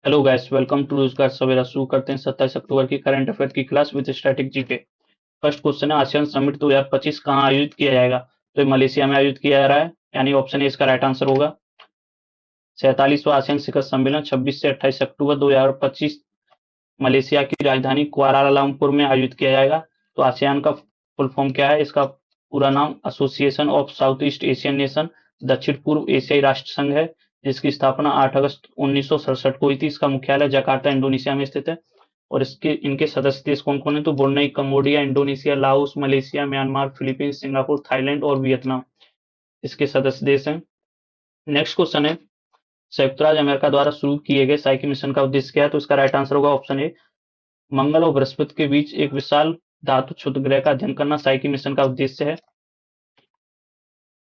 Hello guys, welcome to रोजगार सवेरा। शुरू करते हैं 27 अक्टूबर की करंट अफेयर की class with static GK. First question है, आसियान समिट 2025 कहाँ आयोजित किया जाएगा? तो ये मलेशिया में आयोजित किया जा रहा है, यानी ऑप्शन ए इसका राइट आंसर होगा। 47वां आसियान शिखर सम्मेलन 26 से 28 अक्टूबर 2025 मलेशिया की राजधानी कुआलालंपुर में आयोजित किया जाएगा। तो आसियान का फुल फॉर्म क्या है? इसका पूरा नाम association of south east Asian nation, दक्षिण पूर्व एशियाई राष्ट्र संघ है, जिसकी स्थापना 8 अगस्त 1967 को हुई थी। इसका मुख्यालय जकार्ता इंडोनेशिया में स्थित है। और इनके सदस्य देश कौन कौन है? तो Brunei, Cambodia, Indonesia, Laos, Malaysia, Myanmar, Philippines, Singapore, Thailand और वियतनाम इसके सदस्य देश हैं। नेक्स्ट क्वेश्चन है, संयुक्त राज्य अमेरिका द्वारा शुरू किए गए साइकी मिशन का उद्देश्य क्या है? तो इसका राइट आंसर होगा ऑप्शन ए, मंगल और बृहस्पति के बीच एक विशाल धातु क्षुद्रग्रह का अध्ययन करना साइकी मिशन का उद्देश्य है।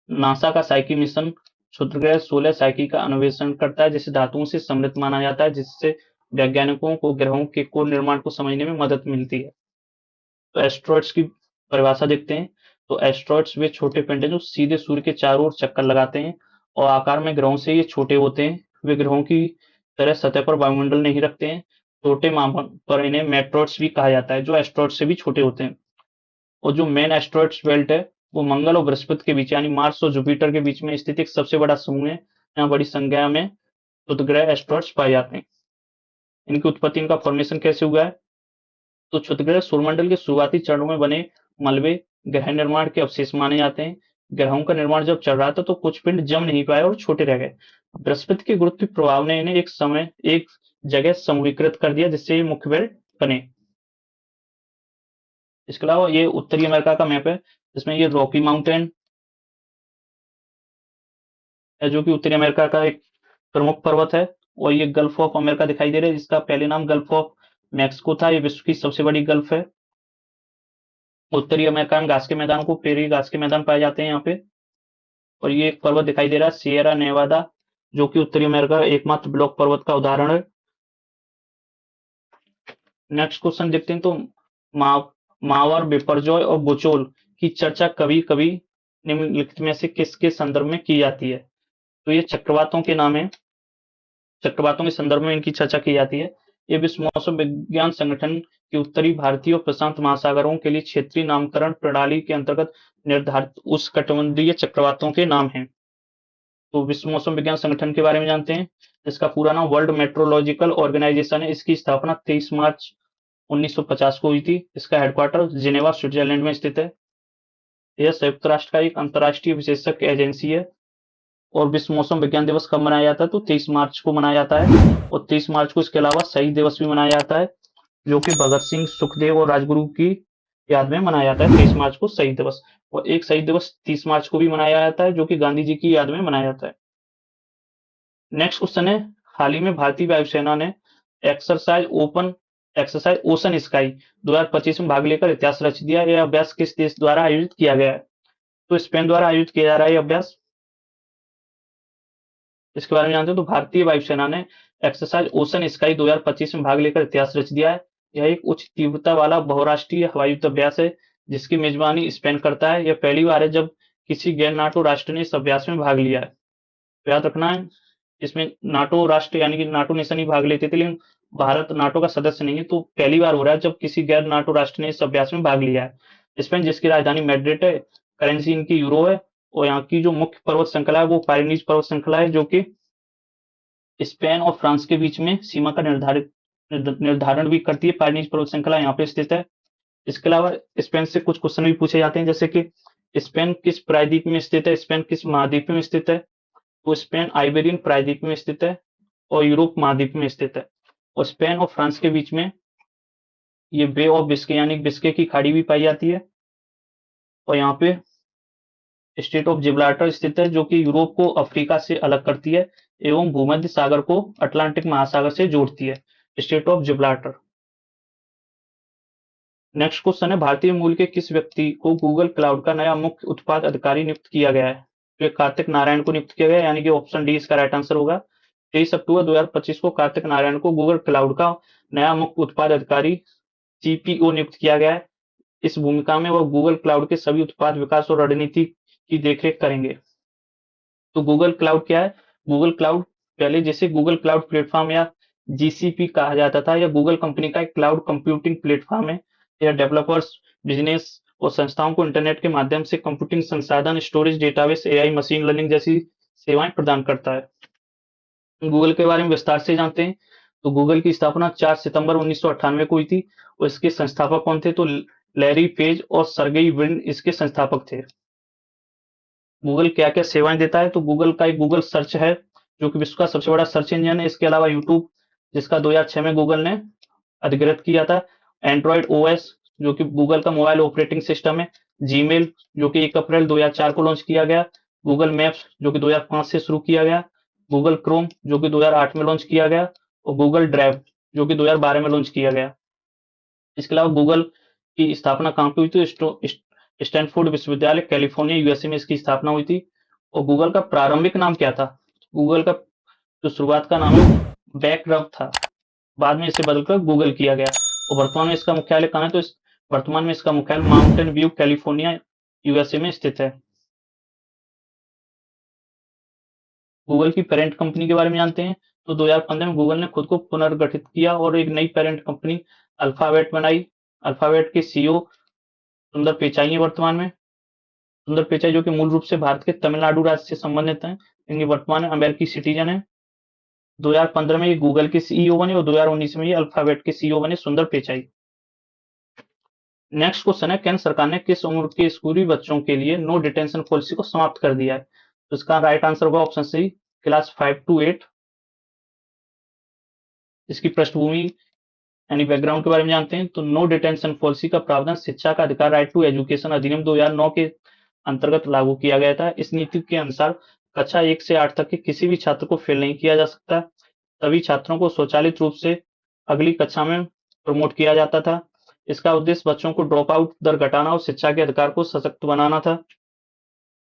नासा का साइकी मिशन क्षुद्रग्रह 16 साइकी का अन्वेषण करता है, जिसे धातुओं से समृद्ध माना जाता है, जिससे वैज्ञानिकों को ग्रहों के कोर निर्माण को समझने में मदद मिलती है। तो एस्ट्रॉइड्स की परिभाषा देखते हैं। तो एस्ट्रॉइड्स वे छोटे पिंड हैं जो सीधे सूर्य के चारों ओर चक्कर लगाते हैं और आकार में ग्रहों से ये छोटे होते हैं। वे ग्रहों की तरह सतह पर वायुमंडल नहीं रखते हैं। छोटे मामलों पर इन्हें मेट्रॉइड्स भी कहा जाता है, जो एस्ट्रॉइड से भी छोटे होते हैं। और जो मेन एस्ट्रॉइड्स बेल्ट है, वो मंगल और बृहस्पति के बीच यानी मार्स और जुपिटर के बीच में स्थित एक सबसे बड़ा समूह है। यहाँ बड़ी संख्या में क्षुद्रग्रह एस्ट्रॉइड्स पाए जाते हैं। इनकी उत्पत्ति, इनका फॉर्मेशन कैसे हुआ है? तो क्षुद्रग्रह सौरमंडल के शुरुआती चरणों में बने मलबे ग्रह निर्माण के अवशेष माने जाते हैं। ग्रहों का निर्माण जब चल रहा था तो कुछ पिंड जम नहीं पाए और छोटे रह गए। बृहस्पति के गुरुत्व प्रभाव ने इन्हें एक जगह समूहीकृत कर दिया, जिससे ये मुख्य बेल्ट बने। इसके अलावा ये उत्तरी अमेरिका का मैप है, जिसमें ये रॉकी माउंटेन है, जो कि उत्तरी अमेरिका का एक प्रमुख पर्वत है। और ये गल्फ ऑफ अमेरिका दिखाई दे रहा है, जिसका पहले नाम गल्फ ऑफ मैक्सिको था। ये विश्व की सबसे बड़ी गल्फ है। उत्तरी अमेरिका में घास के मैदान को प्रेरी घास के मैदान पाए जाते हैं यहाँ पे। और ये एक पर्वत दिखाई दे रहा है, सियरा नेवादा, जो कि उत्तरी अमेरिका का एकमात्र ब्लॉक पर्वत का उदाहरण है। नेक्स्ट क्वेश्चन देखते हैं। तो मा, मावर, बिपरजॉय और बुचोल की चर्चा कभी कभी निम्नलिखित में से किसके संदर्भ में की जाती है? तो ये चक्रवातों के नाम है। चक्रवातों के संदर्भ में इनकी चर्चा की जाती है। ये विश्व मौसम विज्ञान संगठन के उत्तरी भारतीय और प्रशांत महासागरों के लिए क्षेत्रीय नामकरण प्रणाली के अंतर्गत निर्धारित उष्णकटिबंधीय चक्रवातों के नाम हैं। तो विश्व मौसम विज्ञान संगठन के बारे में जानते हैं। इसका पूरा नाम वर्ल्ड मेट्रोलॉजिकल ऑर्गेनाइजेशन है। इसकी स्थापना 23 मार्च 1950 को हुई थी। इसका हेडक्वार्टर जिनेवा, स्विट्जरलैंड में स्थित है। यह संयुक्त राष्ट्र का एक अंतर्राष्ट्रीय विशेषज्ञ एजेंसी है। और विश्व मौसम विज्ञान दिवस कब मनाया जाता है? तो 23 मार्च को मनाया जाता है। और 23 मार्च को इसके अलावा शहीद दिवस भी मनाया जाता है, जो कि भगत सिंह, सुखदेव और राजगुरु की याद में मनाया जाता है। 23 मार्च को शहीद दिवस। और एक शहीद दिवस 30 मार्च को भी मनाया जाता है, जो कि गांधी जी की याद में मनाया जाता है। नेक्स्ट क्वेश्चन है, हाल ही में भारतीय वायुसेना ने एक्सरसाइज ओशन स्काई 2025 में भाग लेकर इतिहास रच दिया। यह अभ्यास किस देश द्वारा आयोजित किया गया है? तो स्पेन द्वारा आयोजित किया जा रहा है यह अभ्यास। इसके बारे में जानते हैं। तो भारतीय वायुसेना ने एक्सरसाइज ओशन स्काई 2025 में भाग लेकर इतिहास रच दिया है। यह एक उच्च तीव्रता वाला बहुराष्ट्रीय हवाई युद्ध अभ्यास है, जिसकी मेजबानी स्पेन करता है। यह पहली बार है जब किसी गैर नाटो राष्ट्र ने इस अभ्यास में भाग लिया है। तो याद रखना है, इसमें नाटो राष्ट्र यानी कि नाटो नेशन ही भाग लेते थे, लेकिन भारत नाटो का सदस्य नहीं है। तो पहली बार हो रहा है जब किसी गैर नाटो राष्ट्र ने इस अभ्यास में भाग लिया है। स्पेन, जिसकी राजधानी मैड्रिड है, करेंसी इनकी यूरो है। और यहाँ की जो मुख्य पर्वत श्रृंखला है वो पायरेनीज पर्वत श्रृंखला है, जो कि स्पेन और फ्रांस के बीच में सीमा का निर्धारण भी करती है। पायरेनीज पर्वत श्रृंखला यहाँ पे स्थित है। इसके अलावा स्पेन से कुछ क्वेश्चन भी पूछे जाते हैं, जैसे कि स्पेन किस प्रायद्वीप में स्थित है? स्पेन किस महाद्वीप में स्थित है? तो स्पेन आइबेरियन प्रायद्वीप में स्थित है और यूरोप महाद्वीप में स्थित है। और स्पेन और फ्रांस के बीच में ये बे ऑफ बिस्के यानी बिस्के की खाड़ी भी पाई जाती है। और यहाँ पे स्टेट ऑफ जिब्राल्टर स्थित है, जो कि यूरोप को अफ्रीका से अलग करती है एवं भूमध्य सागर को अटलांटिक महासागर से जोड़ती है। State of Gibraltar. Next question है, भारतीय मूल के किस व्यक्ति को गूगल क्लाउड का नया मुख्य उत्पाद अधिकारी नियुक्त किया गया है? तो ये कार्तिक नारायण को नियुक्त किया गया है, यानी कि ऑप्शन डी इसका राइट आंसर होगा। 23 अक्टूबर 2025 को कार्तिक नारायण को गूगल क्लाउड का नया मुख्य उत्पाद अधिकारी सीपीओ नियुक्त किया गया है। इस भूमिका में वह गूगल क्लाउड के सभी उत्पाद विकास और रणनीति की देखरेख करेंगे। तो गूगल क्लाउड क्या है? गूगल क्लाउड, पहले जैसे गूगल क्लाउड प्लेटफॉर्म या जीसीपी कहा जाता था। यह गूगल कंपनी का एक क्लाउड कंप्यूटिंग प्लेटफॉर्म है। यह डेवलपर्स, बिजनेस और संस्थाओं को इंटरनेट के माध्यम से कंप्यूटिंग संसाधन, storage, database, AI, machine learning जैसी सेवाएं प्रदान करता है। गूगल के बारे में विस्तार से जानते हैं, तो गूगल की स्थापना 4 सितंबर 1998 को हुई थी और इसके संस्थापक कौन थे? तो लैरी पेज और सर्गेई ब्रिन इसके संस्थापक थे। गूगल क्या क्या सेवाएं देता है? तो गूगल का एक गूगल सर्च है जो कि विश्व का सबसे बड़ा सर्च इंजन है। इसके अलावा यूट्यूब, जिसका 2006 में गूगल ने अधिग्रहित किया था। एंड्रॉइड ओएस, जो कि गूगल का मोबाइल ऑपरेटिंग सिस्टम है। जीमेल, जो कि 1 अप्रैल 2004 को लॉन्च किया गया। गूगल मैप्स, जो कि 2005 से शुरू किया गया। गूगल क्रोम, जो कि 2008 में लॉन्च किया गया। और गूगल ड्राइव, जो कि 2012 में लॉन्च किया गया। इसके अलावा गूगल की स्थापना कहाँ पे हुई थी? स्टैनफोर्ड विश्वविद्यालय, कैलिफोर्निया, यूएसए में इसकी स्थापना हुई थी। और गूगल का प्रारंभिक नाम क्या था? गूगल का जो शुरुआत का नाम है बैकरब था। बाद में इसे बदलकर गूगल किया गया। और वर्तमान में इसका मुख्यालय कहाँ है? तो वर्तमान में इसका मुख्यालय माउंटेन व्यू, कैलिफोर्निया, यूएसए में स्थित है। गूगल की पेरेंट कंपनी के बारे में जानते हैं, तो 2015 में गूगल ने खुद को पुनर्गठित किया और एक नई पेरेंट कंपनी अल्फाबेट बनाई। अल्फाबेट के सीईओ सुंदर पिचाई हैं वर्तमान में। सुंदर पिचाई, जो कि मूल रूप से भारत के तमिलनाडु राज्य से संबंधित हैं, इनकी वर्तमान में अमेरिकी सिटीजन है। 2015 में ये गूगल के सीईओ बने और 2019 में ये अल्फाबेट के सीईओ बने सुंदर पिचाई। नेक्स्ट क्वेश्चन है, केंद्र सरकार ने किस उम्र के स्कूली बच्चों के लिए नो डिटेंशन पॉलिसी को समाप्त कर दिया है? तो इसका राइट आंसर होगा ऑप्शन सी, क्लास 5 to 8। इसकी पृष्ठभूमि यानी बैकग्राउंड के बारे में जानते हैं, तो नो डिटेंशन पॉलिसी का प्रावधान शिक्षा का अधिकार, राइट टू एजुकेशन अधिनियम 2009 के अंतर्गत लागू किया गया था। इस नीति के अनुसार कक्षा 1 से 8 तक के किसी भी छात्र को फेल नहीं किया जा सकता। सभी छात्रों को स्वचालित रूप से अगली कक्षा में प्रमोट किया जाता था। इसका उद्देश्य बच्चों को ड्रॉप आउट दर घटाना और शिक्षा के अधिकार को सशक्त बनाना था।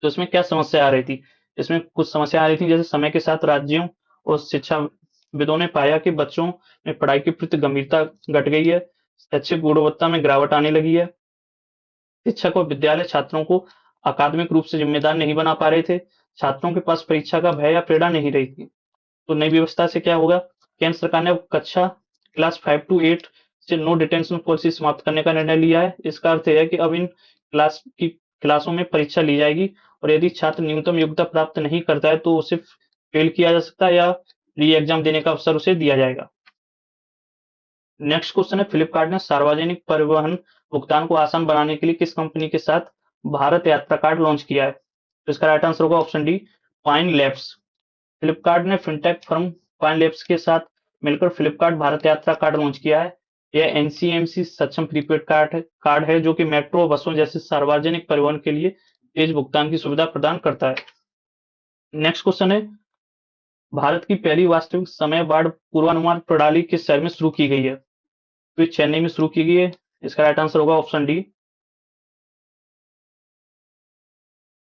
तो इसमें क्या समस्या आ रही थी? इसमें कुछ समस्या आ रही थी, जैसे समय के साथ राज्यों और शिक्षाविदों ने पाया कि बच्चों में पढ़ाई के प्रति गंभीरता घट गई है, शैक्षिक गुणवत्ता में गिरावट आने लगी है। शिक्षक और विद्यालय छात्रों को अकादमिक रूप से जिम्मेदार नहीं बना पा रहे थे। छात्रों के पास परीक्षा का भय या प्रेरणा नहीं रही थी। तो नई व्यवस्था से क्या होगा? केंद्र सरकार ने अब कक्षा क्लास 5 to 8 से नो डिटेंशन पॉलिसी समाप्त करने का निर्णय लिया है। इसका अर्थ है कि अब इन क्लासों में परीक्षा ली जाएगी और यदि छात्र न्यूनतम योग्यता प्राप्त नहीं करता है तो उसे फेल किया जा सकता है या री एग्जाम देने का अवसर उसे दिया जाएगा। नेक्स्ट क्वेश्चन है, फ्लिपकार्ट ने सार्वजनिक परिवहन भुगतान को आसान बनाने के लिए किस कंपनी के साथ भारत यात्रा कार्ड लॉन्च किया है? तो इसका राइट आंसर होगा option D, pine labs. Flipkart ने फिनटेक फर्म पाइन लैब्स के साथ मिलकर फ्लिपकार्ट भारत यात्रा कार्ड लॉन्च किया है। यह एनसीएमसी सक्षम प्रीपेड कार्ड है जो कि मेट्रो, बसों जैसे सार्वजनिक परिवहन के लिए तेज भुगतान की सुविधा प्रदान करता है। नेक्स्ट क्वेश्चन है, भारत की पहली वास्तविक समय बाढ़ पूर्वानुमान प्रणाली किस शहर में शुरू की गई है? तो चेन्नई में शुरू की गई है। इसका राइट आंसर होगा ऑप्शन डी।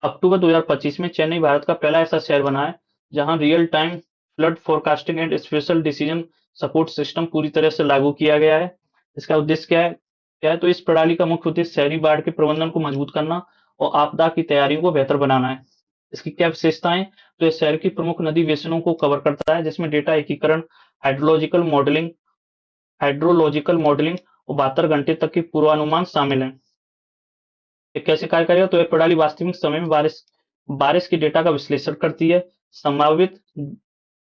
अक्टूबर 2025 में चेन्नई भारत का पहला ऐसा शहर बना है जहां real time flood forecasting and special decision support system पूरी तरह से लागू किया गया है। इसका उद्देश्य क्या है? तो इस प्रणाली का मुख्य उद्देश्य शहरी बाढ़ के प्रबंधन को मजबूत करना और आपदा की तैयारियों को बेहतर बनाना है। इसकी क्या विशेषताएं? तो ये शहर की प्रमुख नदी बेसिनों को कवर करता है जिसमें डेटा एकीकरण, हाइड्रोलॉजिकल मॉडलिंग हाइड्रोलॉजिकल मॉडलिंग और 72 घंटे तक की पूर्वानुमान शामिल है। ये कैसे कार्य करेगा? तो यह प्रणाली वास्तविक समय में बारिश बारिश के डेटा का विश्लेषण करती है, संभावित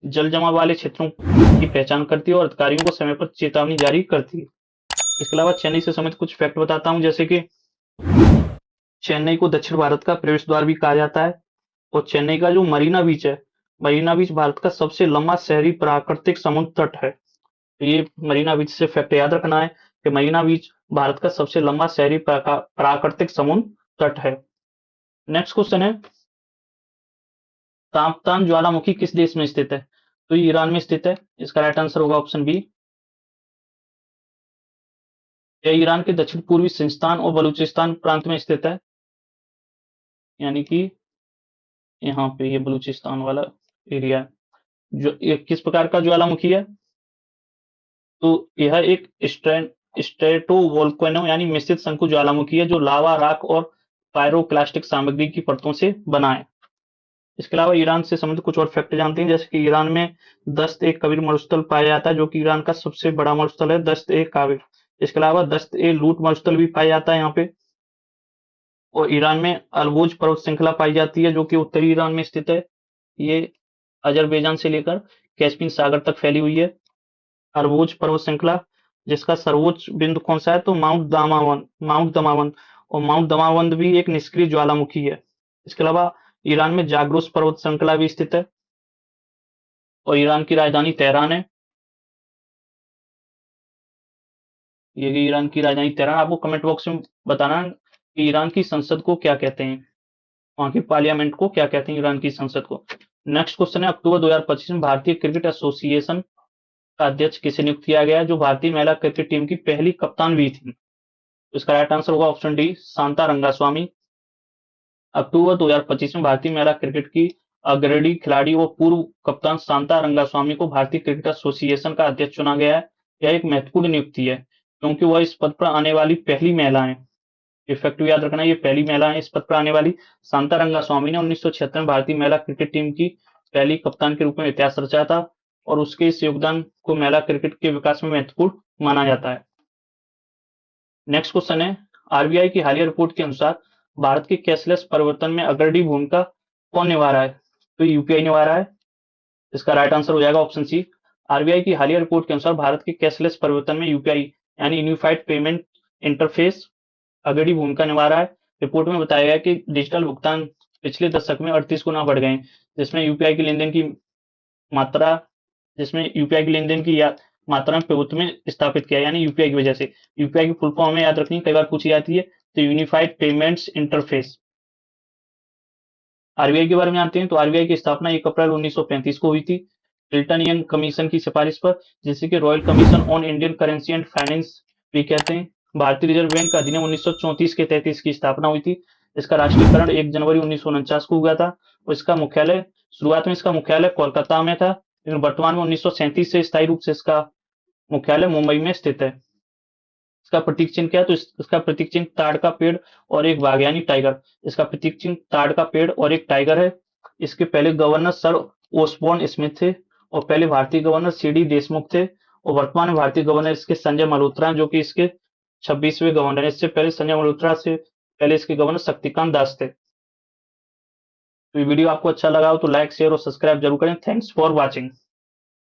जल जमाव वाले क्षेत्रों की पहचान करती है और अधिकारियों को समय पर चेतावनी जारी करती है। इसके अलावा चेन्नई से संबंधित कुछ फैक्ट बताता हूँ, जैसे कि चेन्नई को दक्षिण भारत का प्रवेश द्वार भी कहा जाता है और चेन्नई का जो मरीना बीच है, मरीना बीच भारत का सबसे लंबा शहरी प्राकृतिक समुद्र तट है। तो ये मरीना बीच से फैक्ट याद रखना है कि मरीना बीच भारत का सबसे लंबा शहरी प्राकृतिक समुद्र तट है। नेक्स्ट क्वेश्चन है, ताप्तान ज्वालामुखी किस देश में स्थित है? तो ये ईरान में स्थित है। इसका राइट आंसर होगा ऑप्शन बी। यह ईरान के दक्षिण पूर्वी सिस्तान और बलूचिस्तान प्रांत में स्थित है, यानी कि यहाँ पे ये बलूचिस्तान वाला एरिया है। जो ये किस प्रकार का ज्वालामुखी है? तो यह एक स्ट्रेटोवोल्केनो यानी मिश्रित शंकु ज्वालामुखी है जो लावा, राख और पायरोक्लास्टिक सामग्री की परतों से बना है। इसके अलावा ईरान से संबंधित कुछ और फैक्ट जानते हैं, जैसे कि ईरान में दस्त ए कबीर मरुस्थल पाया जाता है, जो कि ईरान का सबसे बड़ा मरुस्थल है, दस्त ए काबिर। इसके अलावा दस्त ए लूट मरुस्थल भी पाया जाता है यहाँ पे। और ईरान में अलबुर्ज पर्वत श्रृंखला पाई जाती है, जो कि उत्तरी ईरान में स्थित है। ये अजरबैजान से लेकर कैस्पियन सागर तक फैली हुई है। अलबुर्ज पर्वत श्रृंखला, जिसका सर्वोच्च बिंदु कौन सा है, तो माउंट दमावंद। और माउंट दमावंद भी एक निष्क्रिय ज्वालामुखी है। इसके अलावा ईरान में जाग्रोस पर्वत श्रृंखला भी स्थित है। और ईरान की राजधानी तेहरान है। ये ईरान की राजधानी तेहरान। आपको कमेंट बॉक्स में बताना कि ईरान की संसद को क्या कहते हैं, वहां की पार्लियामेंट को क्या कहते हैं, ईरान की संसद को। नेक्स्ट क्वेश्चन है, अक्टूबर 2025 में भारतीय क्रिकेट एसोसिएशन का अध्यक्ष किसे नियुक्त किया गया है, जो भारतीय महिला क्रिकेट टीम की पहली कप्तान भी थी। इसका राइट आंसर होगा ऑप्शन डी, शांता रंगास्वामी। अक्टूबर 2025 में भारतीय महिला क्रिकेट की अग्रणी खिलाड़ी व पूर्व कप्तान शांता रंगास्वामी को भारतीय क्रिकेट एसोसिएशन का अध्यक्ष चुना गया है। यह एक महत्वपूर्ण नियुक्ति है, क्योंकि वह इस पद पर आने वाली पहली महिला है। इफेक्टिव याद रखना, ये पहली महिला है इस पद पर आने वाली। शांता रंगास्वामी ने 1976 में भारतीय महिला क्रिकेट टीम की पहली कप्तान के रूप में इतिहास रचा था, और उसके इस योगदान को महिला क्रिकेट के विकास में महत्वपूर्ण माना जाता है। नेक्स्ट क्वेश्चन है, आरबीआई की हालिया रिपोर्ट के अनुसार भारत के कैशलेस परिवर्तन में अग्रणी भूमिका कौन निभा रहा है, तो यूपीआई निभा रहा है। इसका राइट आंसर हो जाएगा ऑप्शन सी। आरबीआई की हालिया रिपोर्ट के अनुसार भारत के कैशलेस परिवर्तन में यूपीआई यानी यूनिफाइड पेमेंट इंटरफेस अग्रणी भूमिका निभा रहा है। रिपोर्ट में बताया गया कि डिजिटल भुगतान पिछले दशक में 38 गुना बढ़ गए, जिसमें यूपीआई की लेनदेन की मात्रा जिसमें यूपीआई की लेनदेन की मात्रा में प्रभुत्व में स्थापित किया, यानी यूपीआई की वजह से। यूपीआई की फुल फॉर्म हमें याद रखनी, कई बार पूछी जाती है, तो यूनिफाइड पेमेंट्स इंटरफेस। आरबीआई के बारे में जानते हैं, तो आरबीआई की स्थापना 1 अप्रैल 1935 को हुई थी, हिल्टन यंग कमीशन की सिफारिश पर, जिसे कि royal commission on Indian currency and finance भी कहते हैं। भारतीय रिजर्व बैंक का अधिनियम 1934 के तहत इसकी स्थापना हुई थी। इसका राष्ट्रीयकरण 1 जनवरी 1949 को हुआ था। और इसका मुख्यालय, शुरुआत में इसका मुख्यालय कोलकाता में था, लेकिन वर्तमान में 1937 से स्थायी रूप से इसका मुख्यालय मुंबई में स्थित है। इसका प्रतीक चिन्ह क्या है, तो इसका प्रतीक चिन्ह ताड़ का पेड़ और एक बाघ यानी टाइगर। इसका प्रतीक चिन्ह ताड़ का पेड़ और एक टाइगर है। इसके पहले गवर्नर सर ओसबॉर्न स्मिथ थे, और पहले भारतीय गवर्नर सीडी देशमुख थे। और वर्तमान में भारतीय गवर्नर इसके संजय मल्होत्रा हैं, जो कि इसके 26वें गवर्नर हैं। इससे पहले संजय मल्होत्रा से पहले इसके गवर्नर शक्तिकांत दास थे। तो ये वीडियो आपको अच्छा लगा हो तो लाइक शेयर और सब्सक्राइब जरूर करें। Thanks for watching.